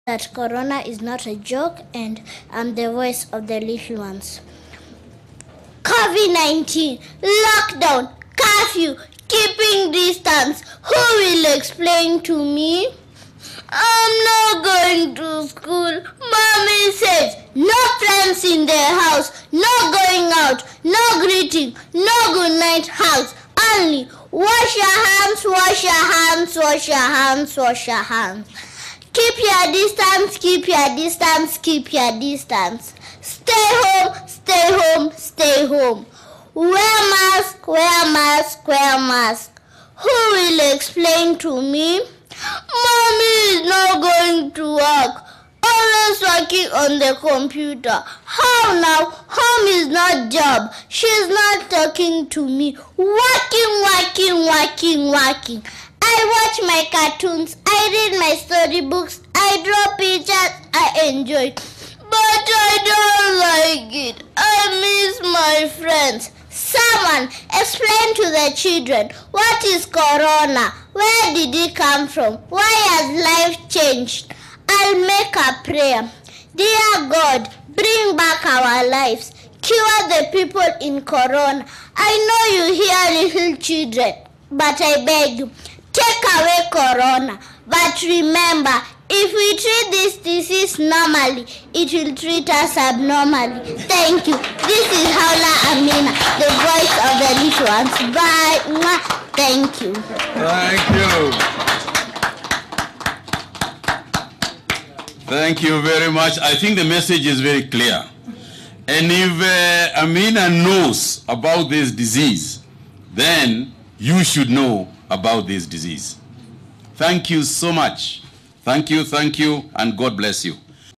that Corona is not a joke, and I'm the voice of the little ones. COVID-19, lockdown, curfew, keeping distance. Who will explain to me? I'm not going to school. Mommy says no friends in the house, no going out, no greeting, no good night hugs. Only wash your hands, wash your hands, wash your hands, wash your hands. Keep your distance, keep your distance, keep your distance. Stay home, stay home, stay home. Wear mask, wear mask, wear mask. Who will explain to me? Mommy is not going to work. Always working on the computer. How now? Home is not job. She's not talking to me. Working. I watch my cartoons. I read my storybooks. I draw pictures. I enjoy. But I don't like it. I miss my friends. Someone explain to the children, what is Corona? Where did it come from? Why has life changed? I'll make a prayer. Dear God, bring back our lives. Cure the people in Corona. I know you hear little children, but I beg you, take away Corona. But remember, if we treat this disease normally, it will treat us abnormally. Thank you. This is Haula Amina, the voice of the little ones. Bye. Thank you. Thank you. Thank you very much. I think the message is very clear. And if Amina knows about this disease, then you should know about this disease. Thank you so much. Thank you, and God bless you.